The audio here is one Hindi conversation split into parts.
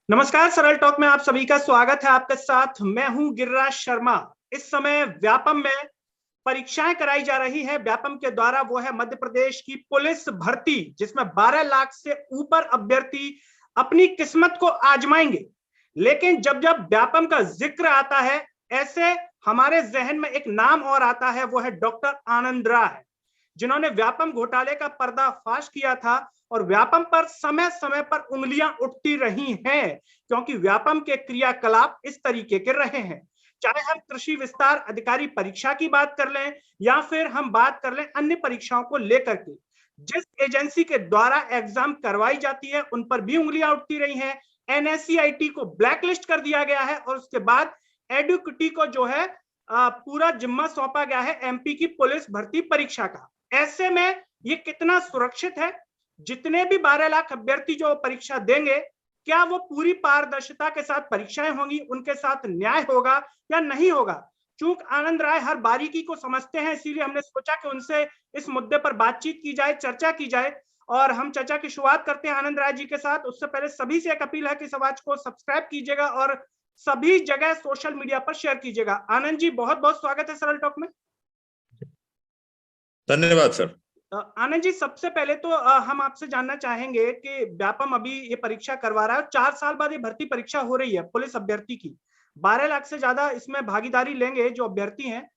नमस्कार, सरल टॉक में आप सभी का स्वागत है। आपके साथ मैं हूं गिरिराज शर्मा। इस समय व्यापम में परीक्षाएं कराई जा रही है। व्यापम के द्वारा वो है मध्य प्रदेश की पुलिस भर्ती, जिसमें 12 लाख से ऊपर अभ्यर्थी अपनी किस्मत को आजमाएंगे। लेकिन जब जब व्यापम का जिक्र आता है, ऐसे हमारे जहन में एक नाम और आता है, वो है डॉक्टर आनंद राय, जिन्होंने व्यापम घोटाले का पर्दाफाश किया था। और व्यापम पर समय समय पर उंगलियां उठती रही हैं, क्योंकि व्यापम के क्रियाकलाप इस तरीके के रहे हैं। चाहे हम कृषि विस्तार अधिकारी परीक्षा की बात कर लें या फिर हम बात कर लें अन्य परीक्षाओं को लेकर के, जिस एजेंसी के द्वारा एग्जाम करवाई जाती है उन पर भी उंगलियां उठती रही हैं। एनएससीआईटी को ब्लैकलिस्ट कर दिया गया है और उसके बाद एडुकेटी को जो है पूरा जिम्मा सौंपा गया है एमपी की पुलिस भर्ती परीक्षा का। ऐसे में ये कितना सुरक्षित है? जितने भी 12 लाख अभ्यर्थी जो परीक्षा देंगे, क्या वो पूरी पारदर्शिता के साथ परीक्षाएं होंगी, उनके साथ न्याय होगा या नहीं होगा? चूंकि आनंद राय हर बारीकी को समझते हैं, इसीलिए हमने सोचा कि उनसे इस मुद्दे पर बातचीत की जाए, चर्चा की जाए। और हम चर्चा की शुरुआत करते हैं आनंद राय जी के साथ। उससे पहले सभी से एक अपील है कि इस आवाज को सब्सक्राइब कीजिएगा और सभी जगह सोशल मीडिया पर शेयर कीजिएगा। आनंद जी, बहुत बहुत स्वागत है सरल टॉक में। धन्यवाद सर। आनंद जी, सबसे पहले तो हम आपसे जानना चाहेंगे कि व्यापम अभी ये परीक्षा करवा रहा है और 4 साल बाद ये भर्ती परीक्षा हो रही है पुलिस अभ्यर्थी की। 12 लाख से ज्यादा इसमें भागीदारी लेंगे जो अभ्यर्थी हैं।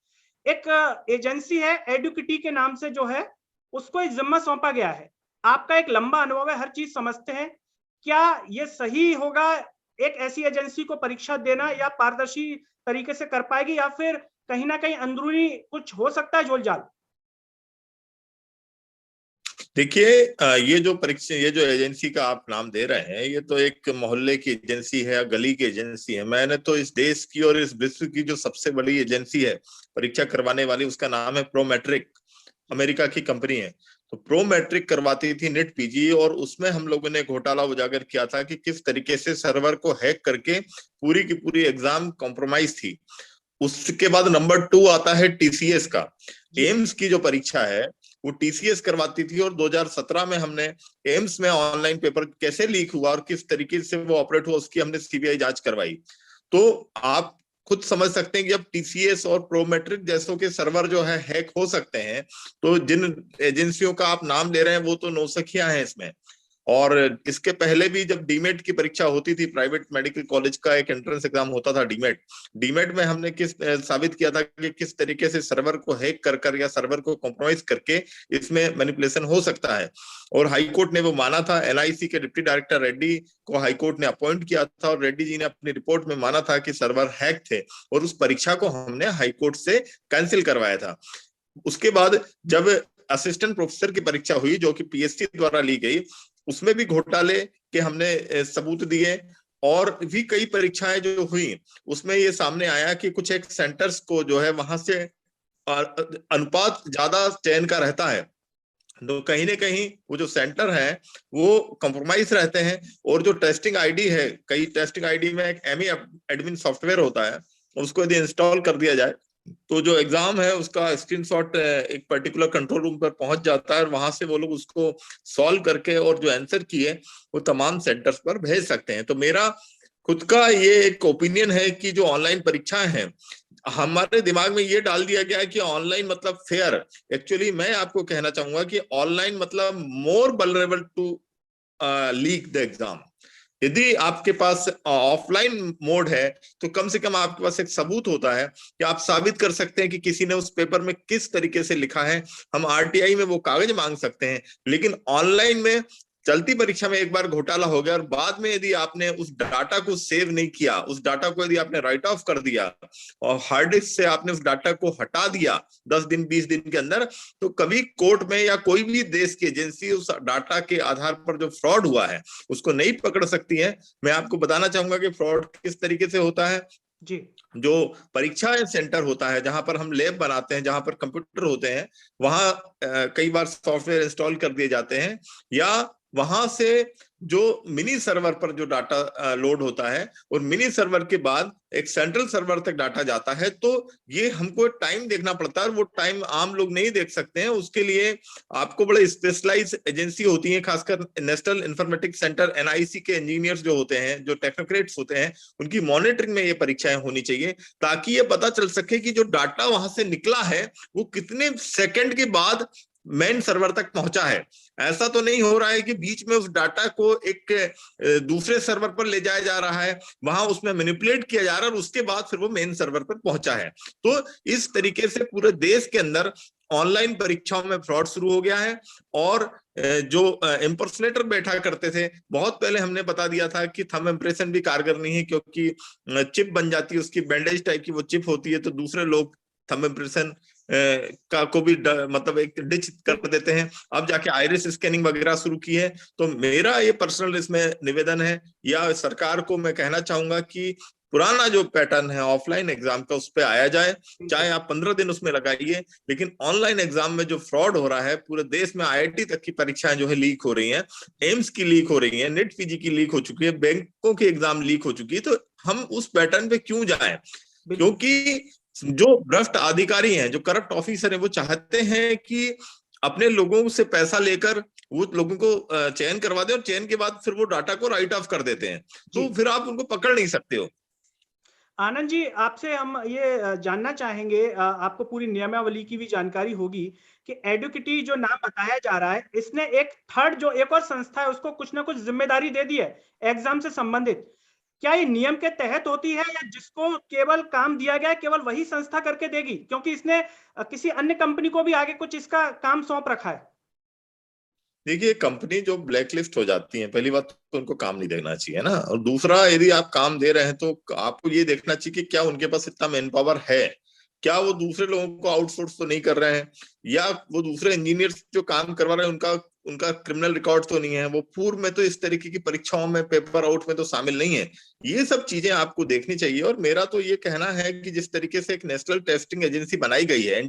एक एजेंसी है एडुकिटी के नाम से जो है, उसको एक जिम्मा सौंपा गया है। आपका एक लंबा अनुभव है, हर चीज समझते हैं। क्या ये सही होगा एक ऐसी एजेंसी को परीक्षा देना, या पारदर्शी तरीके से कर पाएगी, या फिर कहीं ना कहीं अंदरूनी कुछ हो सकता है झोलझाल? देखिए, ये जो एजेंसी का आप नाम दे रहे हैं, ये तो एक मोहल्ले की एजेंसी है, गली की एजेंसी है। मैंने तो इस देश की और इस विश्व की जो सबसे बड़ी एजेंसी है परीक्षा करवाने वाली, उसका नाम है प्रोमेट्रिक। अमेरिका की कंपनी है। तो प्रोमेट्रिक करवाती थी नीट पीजी, और उसमें हम लोगों ने घोटाला उजागर किया था कि किस तरीके से सर्वर को हैक करके पूरी की पूरी एग्जाम कॉम्प्रोमाइज थी। उसके बाद नंबर 2 आता है टीसीएस का। एम्स की जो परीक्षा है वो टीसीएस करवाती थी, और 2017 में हमने एम्स में ऑनलाइन पेपर कैसे लीक हुआ और किस तरीके से वो ऑपरेट हुआ, उसकी हमने सीबीआई जांच करवाई। तो आप खुद समझ सकते हैं कि अब टीसीएस और प्रोमेट्रिक जैसों के सर्वर जो है हैक हो सकते हैं, तो जिन एजेंसियों का आप नाम ले रहे हैं वो तो नौसखियां हैं इसमें। और इसके पहले भी जब डीमेट की परीक्षा होती थी, प्राइवेट मेडिकल कॉलेज का एक एंट्रेंस एग्जाम होता था डीमेट में हमने साबित किया था कि किस तरीके से सर्वर को हैक कर या सर्वर को कॉम्प्रोमाइज करके इसमें मैनिपुलेशन हो सकता है। और हाईकोर्ट ने वो माना था। एनआईसी के डिप्टी डायरेक्टर रेड्डी को हाईकोर्ट ने अपॉइंट किया था, और रेड्डी जी ने अपनी रिपोर्ट में माना था कि सर्वर हैक थे, और उस परीक्षा को हमने हाईकोर्ट से कैंसिल करवाया था। उसके बाद जब असिस्टेंट प्रोफेसर की परीक्षा हुई, जो कि पीएससी द्वारा ली गई, उसमें भी घोटाले के हमने सबूत दिए। और भी कई परीक्षाएं जो हुई, उसमें ये सामने आया कि कुछ एक सेंटर्स को जो है वहां से अनुपात ज्यादा चयन का रहता है, तो कहीं ना कहीं वो जो सेंटर है वो कॉम्प्रोमाइज रहते हैं। और जो टेस्टिंग आईडी है, कई टेस्टिंग आईडी में एक एमी एडमिन सॉफ्टवेयर होता है, उसको यदि इंस्टॉल कर दिया जाए तो जो एग्जाम है उसका स्क्रीनशॉट एक पर्टिकुलर कंट्रोल रूम पर पहुंच जाता है, और वहां से वो लोग उसको सॉल्व करके और जो आंसर किए वो तमाम सेंटर्स पर भेज सकते हैं। तो मेरा खुद का ये एक ओपिनियन है कि जो ऑनलाइन परीक्षाएं हैं, हमारे दिमाग में ये डाल दिया गया है कि ऑनलाइन मतलब फेयर। एक्चुअली मैं आपको कहना चाहूंगा कि ऑनलाइन मतलब more vulnerable to leak the exam. यदि आपके पास ऑफलाइन मोड है तो कम से कम आपके पास एक सबूत होता है कि आप साबित कर सकते हैं कि किसी ने उस पेपर में किस तरीके से लिखा है। हम आरटीआई में वो कागज मांग सकते हैं, लेकिन ऑनलाइन में चलती परीक्षा में एक बार घोटाला हो गया और बाद में यदि आपने उस डाटा को सेव नहीं किया, उस डाटा को यदि आपने राइट ऑफ कर दिया और हार्ड डिस्क से आपने उस डाटा को हटा दिया 10 दिन 20 दिन के अंदर, तो कभी कोर्ट में या कोई भी देश की एजेंसी उस डाटा के आधार पर जो फ्रॉड हुआ है उसको नहीं पकड़ सकती है। मैं आपको बताना चाहूंगा कि फ्रॉड किस तरीके से होता है जी। जो परीक्षा सेंटर होता है, जहां पर हम लैब बनाते हैं, जहां पर कंप्यूटर होते हैं, वहां कई बार सॉफ्टवेयर इंस्टॉल कर दिए जाते हैं, या वहां से जो मिनी सर्वर पर जो डाटा लोड होता है और मिनी सर्वर के बाद एक सेंट्रल सर्वर तक डाटा जाता है, तो ये हमको टाइम देखना पड़ता है, वो टाइम आम लोग नहीं देख सकते हैं। उसके लिए आपको बड़े स्पेशलाइज एजेंसी होती है, खासकर नेशनल इंफॉर्मेटिक्स सेंटर NIC के इंजीनियर्स जो होते हैं, जो टेक्नोक्रेट्स होते हैं, उनकी मॉनिटरिंग में ये परीक्षाएं होनी चाहिए, ताकि ये पता चल सके कि जो डाटा वहां से निकला है वो कितने सेकंड के बाद मेन सर्वर तक पहुंचा है। ऐसा तो नहीं हो रहा है कि बीच में उस डाटा को एक दूसरे सर्वर पर ले जाया जा रहा है, वहां उसमें मैनिपुलेट किया जा रहा है और उसके बाद फिर वो मेन सर्वर पर पहुंचा है। तो इस तरीके से पूरे देश के अंदर ऑनलाइन परीक्षाओं में फ्रॉड शुरू हो गया है। और जो इम्पर्सनेटर बैठा करते थे, बहुत पहले हमने बता दिया था कि थंब इम्प्रेशन भी कारगर नहीं है, क्योंकि चिप बन जाती है, उसकी बैंडेज टाइप की वो चिप होती है, तो दूसरे लोग थंब इम्प्रेशन का को भी मतलब एक डिच कर देते हैं। अब जाके आइरिस स्कैनिंग वगैरह शुरू की है। तो मेरा ये पर्सनल इसमें निवेदन है, या सरकार को मैं कहना चाहूंगा कि पुराना जो पैटर्न है ऑफलाइन एग्जाम का, उस पर आया जाए, चाहे आप 15 दिन उसमें लगाइए, लेकिन ऑनलाइन एग्जाम में जो फ्रॉड हो रहा है पूरे देश में, IIT तक की परीक्षाएं जो है लीक हो रही हैं, एम्स की लीक हो रही है, नेट PG की लीक हो चुकी है, बैंकों की एग्जाम लीक हो चुकी है, तो हम उस पैटर्न पे क्यों जाएं? क्योंकि जो भ्रष्ट अधिकारी हैं, जो करप्ट ऑफिसर हैं, वो चाहते हैं कि अपने लोगों से पैसा लेकर वो लोगों को चयन करवा दे, और चयन के बाद फिर वो डाटा को राइट ऑफ कर देते हैं, तो फिर आप उनको पकड़ नहीं सकते हो। आनंद जी, आपसे हम ये जानना चाहेंगे, आपको पूरी नियमावली की भी जानकारी होगी कि एडुकेटी जो नाम बताया जा रहा है, इसने एक थर्ड जो एक और संस्था है उसको कुछ ना कुछ जिम्मेदारी दे दी है एग्जाम से संबंधित। क्या ये नियम के तहत होती है, या जिसको केवल काम दिया गया है केवल वही संस्था करके देगी, क्योंकि इसने किसी अन्य कंपनी को भी आगे कुछ इसका काम सौंप रखा है? देखिए, कंपनी जो ब्लैकलिस्ट हो जाती है, पहली बात तो उनको काम नहीं देना चाहिए ना, और दूसरा, यदि आप काम दे रहे हैं तो आपको ये देखना चाहिए कि क्या उनके पास इतना मैन पावर है, क्या वो दूसरे लोगों को आउटसोर्स तो नहीं कर रहे हैं, या वो दूसरे इंजीनियर्स जो काम करवा रहे हैं उनका उनका क्रिमिनल रिकॉर्ड तो नहीं है, वो पूर्व में तो इस तरीके की परीक्षाओं में, पेपर आउट में तो शामिल नहीं है। ये सब चीजें आपको देखनी चाहिए। और मेरा तो ये कहना है कि जिस तरीके से एक नेशनल टेस्टिंग एजेंसी बनाई गई है,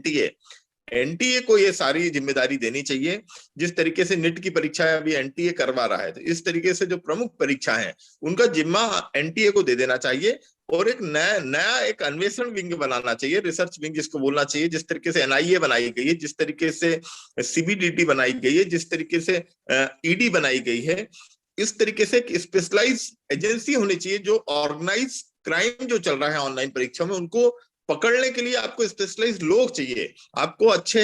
NTA को ये सारी जिम्मेदारी देनी चाहिए। जिस तरीके से NIT की परीक्षा अभी NTA करवा रहा है, तो इस तरीके से जो प्रमुख परीक्षा है उनका जिम्मा NTA को दे देना चाहिए, और एक नया एक अन्वेषण विंग बनाना चाहिए, रिसर्च विंग जिसको बोलना चाहिए। जिस तरीके से NIA बनाई गई है, जिस तरीके से CBDT बनाई गई है, जिस तरीके से ED बनाई गई है, इस तरीके से एक स्पेशलाइज एजेंसी होनी चाहिए। जो ऑर्गेनाइज क्राइम जो चल रहा है ऑनलाइन परीक्षा में, उनको पकड़ने के लिए आपको स्पेशलाइज लोग चाहिए, आपको अच्छे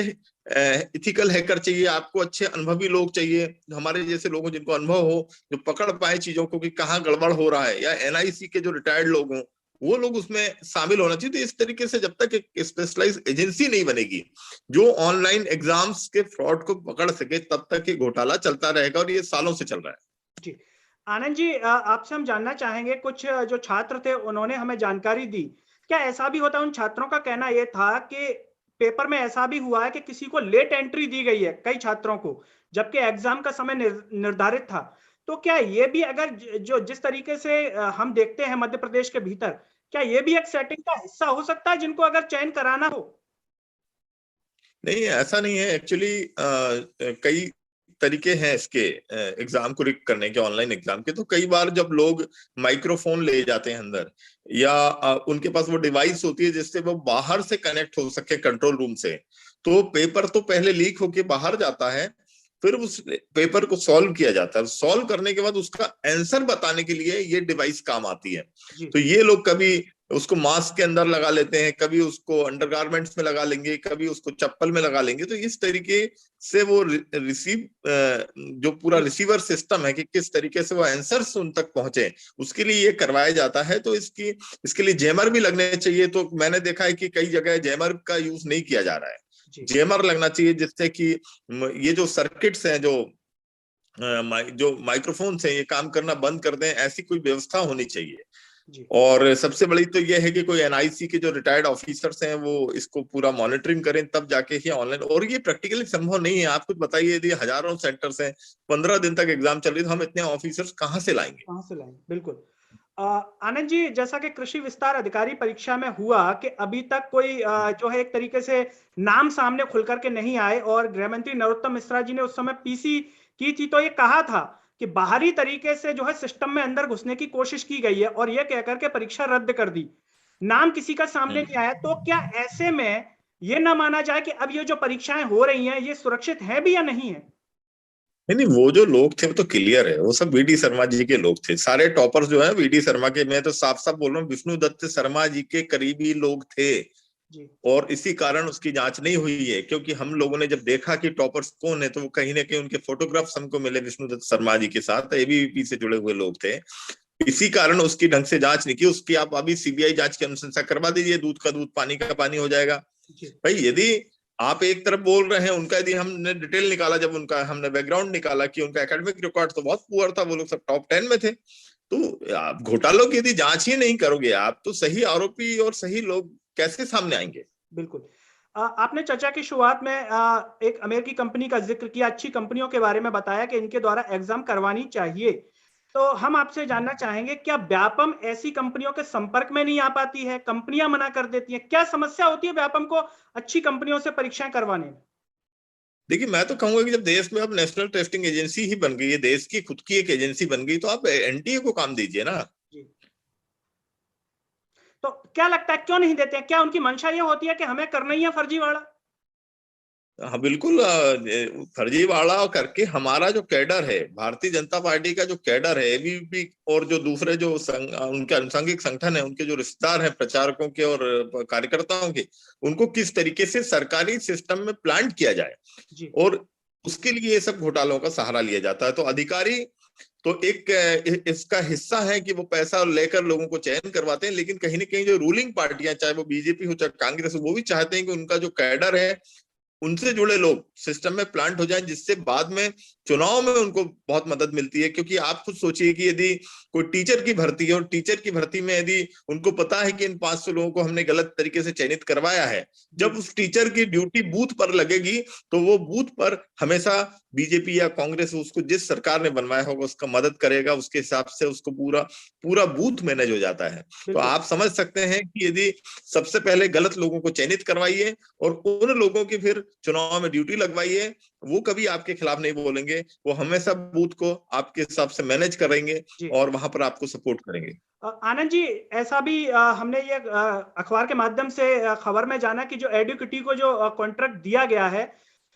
इथिकल हैकर चाहिए, आपको अच्छे अनुभवी लोग चाहिए, हमारे जैसे लोगों जिनको अनुभव हो, जो पकड़ पाए चीजों को कि कहाँ गड़बड़ हो रहा है, या NIC के जो रिटायर्ड लोग हों, वो लोग उसमें शामिल होना चाहिए। तो इस तरीके से जब तक एक स्पेशलाइज एजेंसी नहीं बनेगी जो ऑनलाइन एग्जाम्स के फ्रॉड को पकड़ सके, तब तक ये घोटाला चलता रहेगा, और ये सालों से चल रहा है। जी आनंद जी, आपसे हम जानना चाहेंगे, कुछ जो छात्र थे उन्होंने हमें जानकारी दी, क्या ऐसा भी होता है? उन छात्रों का कहना यह था कि पेपर में ऐसा भी हुआ है कि किसी को लेट एंट्री दी गई है, कई छात्रों को, जबकि एग्जाम का समय निर्धारित था। तो क्या ये भी, अगर जो जिस तरीके से हम देखते हैं मध्य प्रदेश के भीतर, क्या ये भी एक सेटिंग का हिस्सा हो सकता है जिनको अगर चयन कराना हो? नहीं, ऐसा नहीं है। एक्चुअली कई तरीके हैं इसके एग्जाम को रिक करने के, ऑनलाइन एग्जाम के। तो कई बार जब लोग माइक्रोफोन ले जाते हैं अंदर, या उनके पास वो डिवाइस होती है जिससे वो बाहर से कनेक्ट हो सके कंट्रोल रूम से, तो पेपर तो पहले लीक होके बाहर जाता है, फिर उस पेपर को सॉल्व किया जाता है। सॉल्व करने के बाद उसका आंसर बताने के लिए ये डिवाइस काम आती है। तो ये लोग कभी उसको मास्क के अंदर लगा लेते हैं, कभी उसको अंडरगारमेंट्स में लगा लेंगे, कभी उसको चप्पल में लगा लेंगे। तो इस तरीके से वो जो पूरा रिसीवर सिस्टम है कि किस तरीके से वो आंसर्स उन तक पहुंचे, उसके लिए ये करवाया जाता है। तो इसके लिए जैमर भी लगने चाहिए। तो मैंने देखा है कि कई जगह जैमर का यूज नहीं किया जा रहा है, जैमर लगना चाहिए, जिससे कि ये जो सर्किट्स हैं, जो माइक्रोफोन्स हैं, ये काम करना बंद कर दें, ऐसी कोई व्यवस्था होनी चाहिए। और सबसे बड़ी तो ये है कि कोई NIC के जो रिटायर्ड ऑफिसर्स हैं वो इसको पूरा मॉनिटरिंग करें, तब जाके ही ऑनलाइन। और ये प्रैक्टिकली संभव नहीं है। आप कुछ बताइए, यदि हजारों सेंटर्स हैं, 15 दिन तक एग्जाम चल रही, तो हम इतने ऑफिसर्स कहाँ से लाएंगे? बिल्कुल। आनंद जी, जैसा कि कृषि विस्तार अधिकारी परीक्षा में हुआ कि अभी तक कोई जो है एक तरीके से नाम सामने खुल करके नहीं आए, और गृह मंत्री नरोत्तम मिश्रा जी ने उस समय PC की थी, तो ये कहा था कि बाहरी तरीके से जो है सिस्टम में अंदर घुसने की कोशिश की गई है और यह कहकर के परीक्षा रद्द कर दी, नाम किसी का सामने नहीं आया, तो क्या ऐसे में ये ना माना जाए कि अब ये जो परीक्षाएं हो रही हैं ये सुरक्षित है भी या नहीं है? नहीं नहीं, वो जो लोग थे वो तो क्लियर है, वो सब वीडी शर्मा जी के लोग थे, सारे टॉपर्स जो है वीडी शर्मा के। मैं तो साफ साफ बोल रहा हूँ, विष्णु दत्त शर्मा जी के करीबी लोग थे जी। और इसी कारण उसकी जांच नहीं हुई है। क्योंकि हम लोगों ने जब देखा कि टॉपर्स कौन है, तो वो कहीं ना कहीं उनके फोटोग्राफ्स हमको मिले विष्णु दत्त शर्मा जी के साथ, एबीवीपी से जुड़े हुए लोग थे। इसी कारण उसकी ढंग से जांच नहीं की। उसकी आप अभी सीबीआई जांच की अनुशंसा करवा दीजिए, दूध का दूध पानी का पानी हो जाएगा। भाई यदि आप एक तरफ बोल रहे हैं, उनका यदि हमने डिटेल निकाला, जब उनका हमने बैकग्राउंड निकाला कि उनका एकेडमिक रिकॉर्ड तो बहुत पुअर था, वो लोग सब टॉप 10 में थे, तो आप घोटालों की यदि जांच ही नहीं करोगे आप, तो सही आरोपी और सही लोग कैसे सामने आएंगे? बिल्कुल। आपने चर्चा की शुरुआत में एक अमेरिकी कंपनी का जिक्र किया, अच्छी कंपनियों के बारे में बताया कि इनके द्वारा एग्जाम करवानी चाहिए। तो हम आपसे जानना चाहेंगे, क्या व्यापम ऐसी कंपनियों के संपर्क में नहीं आ पाती है? कंपनियां मना कर देती हैं? क्या समस्या होती है व्यापम को अच्छी कंपनियों से परीक्षाएं करवाने में? देखिए, मैं तो कहूंगा कि जब देश में अब नेशनल टेस्टिंग एजेंसी ही बन गई है, देश की खुद की एक एजेंसी बन गई, तो आप एनटीए को काम दीजिए ना। जी। तो क्या लगता है क्यों नहीं देते हैं? क्या उनकी मंशा ये होती है कि हमें करना ही है फर्जीवाड़ा? हाँ बिल्कुल, फर्जीवाड़ा करके हमारा जो कैडर है, भारतीय जनता पार्टी का जो कैडर है, एबीवीपी और जो दूसरे जो उनके अनुषंगिक संगठन है, उनके जो रिश्तेदार हैं प्रचारकों के और कार्यकर्ताओं के, उनको किस तरीके से सरकारी सिस्टम में प्लांट किया जाए, जी। और उसके लिए ये सब घोटालों का सहारा लिया जाता है। तो अधिकारी तो एक इसका हिस्सा है कि वो पैसा लेकर लोगों को चयन करवाते हैं, लेकिन कहीं ना कहीं जो रूलिंग पार्टियां, चाहे वो बीजेपी हो चाहे कांग्रेस हो, वो भी चाहते हैं कि उनका जो कैडर है, उनसे जुड़े लोग सिस्टम में प्लांट हो जाएं, जिससे बाद में चुनाव में उनको बहुत मदद मिलती है। क्योंकि आप खुद सोचिए कि यदि कोई टीचर की भर्ती है और टीचर की भर्ती में यदि उनको पता है कि इन 500 लोगों को हमने गलत तरीके से चयनित करवाया है, जब उस टीचर की ड्यूटी बूथ पर लगेगी, तो वो बूथ पर हमेशा बीजेपी या कांग्रेस उसको जिस सरकार ने बनवाया होगा उसका मदद करेगा, उसके हिसाब से उसको पूरा पूरा बूथ मैनेज हो जाता है। तो आप समझ सकते हैं कि यदि सबसे पहले गलत लोगों को चयनित करवाइए और उन लोगों की फिर चुनाव में ड्यूटी लगवाइए, वो कभी आपके खिलाफ नहीं बोलेंगे, वो हमेशा बूथ को आपके हिसाब से मैनेज करेंगे और वहां पर आपको सपोर्ट करेंगे। आनंद जी, ऐसा भी हमने ये अखबार के माध्यम से खबर में जाना कि जो एडुकेटी को जो कॉन्ट्रैक्ट दिया गया है,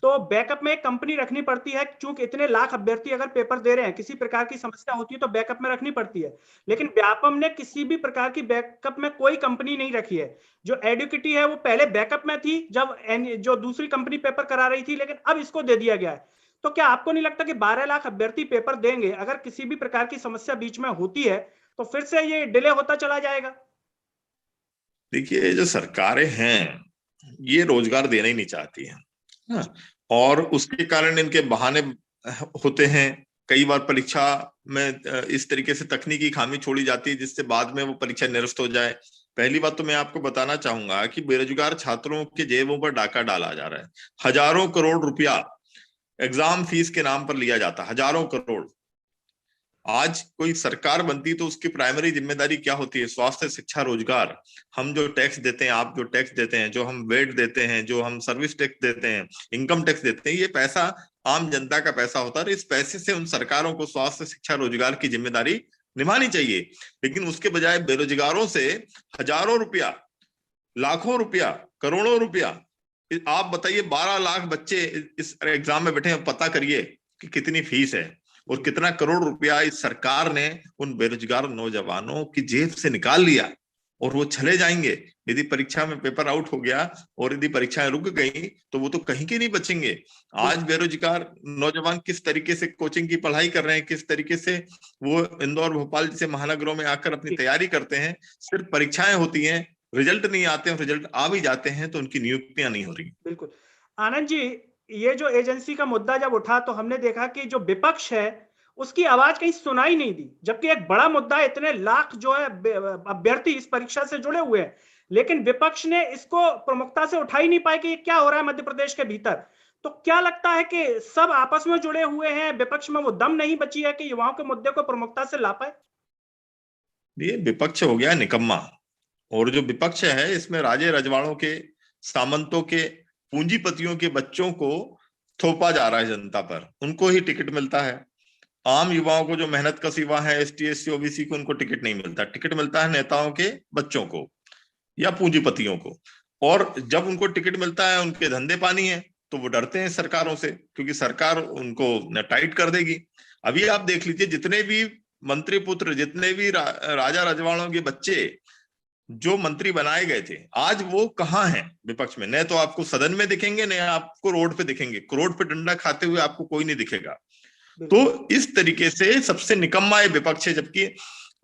तो बैकअप में एक कंपनी रखनी पड़ती है, क्योंकि इतने लाख अभ्यर्थी अगर पेपर दे रहे हैं, किसी प्रकार की समस्या होती है तो बैकअप में रखनी पड़ती है। लेकिन व्यापम ने किसी भी प्रकार की बैकअप में कोई कंपनी नहीं रखी है। जो एडुकेटी है वो पहले बैकअप में थी जब जो दूसरी कंपनी पेपर करा रही थी, लेकिन अब इसको दे दिया गया है। तो क्या आपको नहीं लगता कि 12 लाख अभ्यर्थी पेपर देंगे, अगर किसी भी प्रकार की समस्या बीच में होती है तो फिर से ये डिले होता चला जाएगा? देखिए, जो सरकारें हैं ये रोजगार देना ही नहीं चाहती हैं, हाँ, और उसके कारण इनके बहाने होते हैं। कई बार परीक्षा में इस तरीके से तकनीकी खामी छोड़ी जाती है जिससे बाद में वो परीक्षा निरस्त हो जाए। पहली बात तो मैं आपको बताना चाहूंगा कि बेरोजगार छात्रों के जेबों पर डाका डाला जा रहा है। हजारों करोड़ रुपया एग्जाम फीस के नाम पर लिया जाता है, हजारों करोड़। आज कोई सरकार बनती तो उसकी प्राइमरी जिम्मेदारी क्या होती है? स्वास्थ्य, शिक्षा, रोजगार। हम जो टैक्स देते हैं, आप जो टैक्स देते हैं, जो हम वेट देते हैं, जो हम सर्विस टैक्स देते हैं, इनकम टैक्स देते हैं, ये पैसा आम जनता का पैसा होता है। इस पैसे से उन सरकारों को स्वास्थ्य, शिक्षा, रोजगार की जिम्मेदारी निभानी चाहिए। लेकिन उसके बजाय बेरोजगारों से हजारों रुपया, लाखों रुपया, करोड़ों रुपया, आप बताइए 12 लाख बच्चे इस एग्जाम में बैठे हैं, पता करिए कि कितनी फीस है और कितना करोड़ रुपया इस सरकार ने उन बेरोजगार नौजवानों की जेब से निकाल लिया, और वो चले जाएंगे। यदि परीक्षा में पेपर आउट हो गया और यदि परीक्षाएं रुक गई तो वो तो कहीं के नहीं बचेंगे। आज बेरोजगार नौजवान किस तरीके से कोचिंग की पढ़ाई कर रहे हैं, किस तरीके से वो इंदौर, भोपाल जैसे महानगरों में आकर अपनी तैयारी करते हैं। सिर्फ परीक्षाएं होती हैं, रिजल्ट नहीं आते हैं, रिजल्ट आ भी जाते हैं तो उनकी नियुक्तियां नहीं हो रही। बिल्कुल। आनंद जी, ये जो एजेंसी का मुद्दा जब उठा तो हमने देखा कि जो विपक्ष है उसकी आवाज कहीं सुनाई नहीं दी, जबकि एक बड़ा मुद्दा है, इतने लाख जो है अभ्यर्थी इस परीक्षा से जुड़े हुए हैं, लेकिन विपक्ष ने इसको प्रमुखता से उठा ही नहीं पाए कि ये क्या हो रहा है मध्य प्रदेश के भीतर। तो क्या लगता है कि सब आपस में जुड़े हुए हैं, विपक्ष में वो दम नहीं बची है कि युवाओं के मुद्दे को प्रमुखता से ला पाए? ये विपक्ष हो गया निकम्मा, और जो विपक्ष है इसमें राजे रजवाड़ों के, सामंतों के, पूंजीपतियों के बच्चों को थोपा जा रहा है जनता पर, उनको ही टिकट मिलता है। आम युवाओं को जो मेहनत कश युवा है, एसटी एससी ओबीसी को, उनको टिकट नहीं मिलता। टिकट मिलता है नेताओं के बच्चों को या पूंजीपतियों को। और जब उनको टिकट मिलता है, उनके धंधे पानी है, तो वो डरते हैं सरकारों से, क्योंकि सरकार उनको टाइट कर देगी। अभी आप देख लीजिए, जितने भी मंत्री पुत्र, जितने भी राजा रजवाड़ों के बच्चे जो मंत्री बनाए गए थे, आज वो कहाँ हैं विपक्ष में? न तो आपको सदन में दिखेंगे, न आपको रोड पे दिखेंगे। रोड पे डंडा खाते हुए आपको कोई नहीं दिखेगा। तो इस तरीके से सबसे निकम्मा ये विपक्ष है, जबकि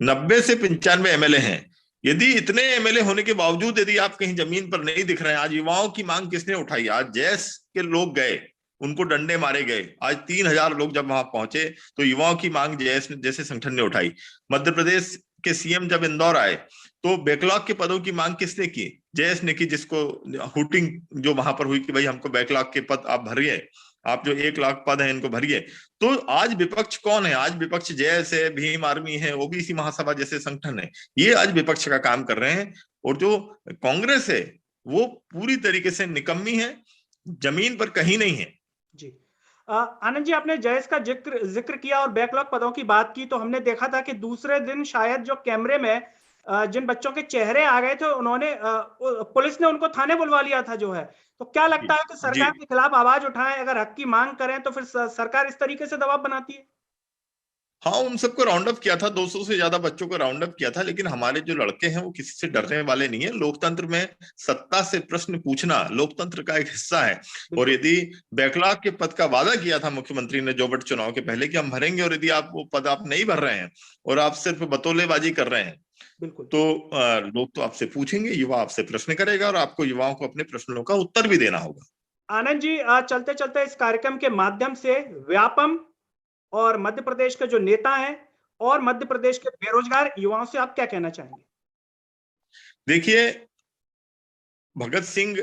90 से 95 एमएलए हैं। यदि इतने एमएलए होने के बावजूद यदि आप कहीं जमीन पर नहीं दिख रहे हैं, आज युवाओं की मांग किसने उठाई? आज जैस के लोग गए, उनको डंडे मारे गए। आज 3000 लोग जब वहां पहुंचे तो युवाओं की मांग जैस जैसे संगठन ने उठाई। मध्य प्रदेश के सीएम जब इंदौर आए तो बैकलॉग के पदों की मांग किसने की? जैस ने की, जिसको हुटिंग जो वहां पर हुई कि भाई हमको बैकलॉग के पद आप भरिए, आप जो 1 लाख पद हैं इनको भरिए। तो आज विपक्ष कौन है? आज विपक्ष जैस है, भीम आर्मी है, ओबीसी महासभा जैसे संगठन है, ये आज विपक्ष का काम कर रहे हैं। और जो कांग्रेस है वो पूरी तरीके से निकम्मी है, जमीन पर कहीं नहीं है। जी आनंद जी, आपने जयस का जिक्र किया और बैकलॉग पदों की बात की, तो हमने देखा था कि दूसरे दिन शायद जो कैमरे में जिन बच्चों के चेहरे आ गए थे, उन्होंने पुलिस ने उनको थाने बुलवा लिया था जो है। तो क्या लगता है कि सरकार के खिलाफ आवाज उठाएं, अगर हक की मांग करें तो फिर सरकार इस तरीके से दबाव बनाती है? हाँ, उन सबको राउंड अप किया था, 200 से ज्यादा बच्चों को राउंड अप किया था। लेकिन हमारे जो लड़के हैं वो किसी से डरने वाले नहीं है। लोकतंत्र में सत्ता से प्रश्न पूछना लोकतंत्र का एक हिस्सा है। और यदि बैकलॉग के पद का वादा किया था मुख्यमंत्री ने जोबट चुनाव के पहले कि हम भरेंगे, और यदि आप वो पद आप नहीं भर रहे हैं और आप सिर्फ बतौलेबाजी कर रहे हैं, तो लोग तो आपसे पूछेंगे, युवा आपसे प्रश्न करेगा और आपको युवाओं को अपने प्रश्नों का उत्तर भी देना होगा। आनंद जी, चलते चलते इस कार्यक्रम के माध्यम से व्यापम और मध्य प्रदेश के जो नेता हैं और मध्य प्रदेश के बेरोजगार युवाओं से आप क्या कहना चाहेंगे? देखिए, भगत सिंह,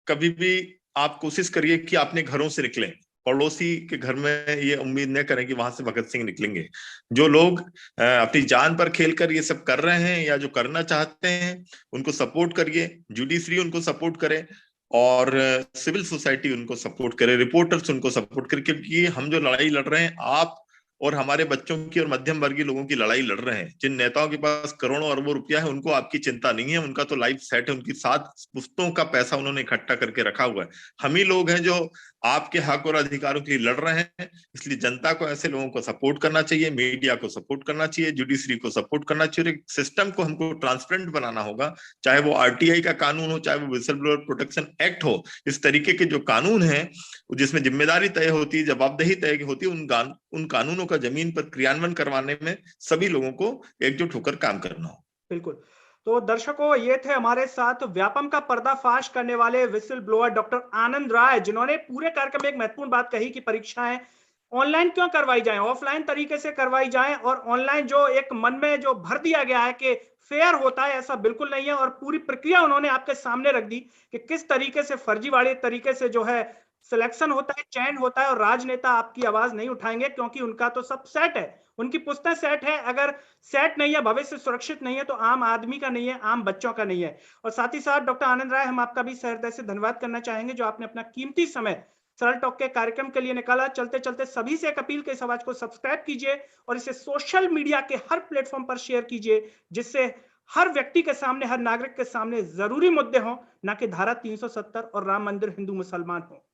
कभी भी आप कोशिश करिए कि अपने घरों से निकलें, पड़ोसी के घर में ये उम्मीद न करें कि वहां से भगत सिंह निकलेंगे। जो लोग अपनी जान पर खेलकर ये सब कर रहे हैं या जो करना चाहते हैं, उनको सपोर्ट करिए। जुडिशरी उनको सपोर्ट करे और सिविल सोसाइटी उनको सपोर्ट करे, रिपोर्टर्स उनको सपोर्ट करे, क्योंकि हम जो लड़ाई लड़ रहे हैं, आप और हमारे बच्चों की और मध्यम वर्गीय लोगों की लड़ाई लड़ रहे हैं। जिन नेताओं के पास करोड़ों अरबों रुपया है, उनको आपकी चिंता नहीं है, उनका तो लाइफ सेट है, उनकी 7 पुश्तों का पैसा उन्होंने इकट्ठा करके रखा हुआ है। हम ही लोग हैं जो आपके हक और अधिकारों के लिए लड़ रहे हैं। इसलिए जनता को ऐसे लोगों को सपोर्ट करना चाहिए, मीडिया को सपोर्ट करना चाहिए, जुडिशरी को सपोर्ट करना चाहिए। सिस्टम को हमको ट्रांसपेरेंट बनाना होगा, चाहे वो आरटीआई का कानून हो, चाहे वो विसल ब्लोअर प्रोटेक्शन एक्ट हो। इस तरीके के जो कानून है जिसमें जिम्मेदारी तय होती है, जवाबदेही तय होती है, उन कानूनों का जमीन पर क्रियान्वयन करवाने में सभी लोगों को एकजुट होकर काम करना हो। बिल्कुल। तो दर्शकों, ये थे हमारे साथ व्यापम का पर्दाफाश करने वाले विसल ब्लोअर डॉक्टर आनंद राय, जिन्होंने पूरे कार्यक्रम में एक महत्वपूर्ण बात कही कि परीक्षाएं ऑनलाइन क्यों करवाई जाएं, ऑफलाइन तरीके से करवाई जाएं। और ऑनलाइन जो एक मन में जो भर दिया गया है कि फेयर होता है, ऐसा बिल्कुल नहीं है। और पूरी प्रक्रिया उन्होंने आपके सामने रख दी कि किस तरीके से फर्जीवाड़े तरीके से जो है सिलेक्शन होता है, चयन होता है। और राजनेता आपकी आवाज नहीं उठाएंगे, क्योंकि उनका तो सब सेट है, उनकी पुस्तक सेट है। अगर सेट नहीं है, भविष्य सुरक्षित नहीं है, तो आम आदमी का नहीं है, आम बच्चों का नहीं है। और साथ ही साथ डॉक्टर आनंद राय, हम आपका भी सहृदय से धन्यवाद करना चाहेंगे, जो आपने अपना कीमती समय सरल टॉक के कार्यक्रम के लिए निकाला। चलते चलते सभी से एक अपील के इस आवाज को सब्सक्राइब कीजिए और इसे सोशल मीडिया के हर प्लेटफॉर्म पर शेयर कीजिए, जिससे हर व्यक्ति के सामने, हर नागरिक के सामने जरूरी मुद्दे हों, ना कि धारा 370 और राम मंदिर हिंदू मुसलमान हो।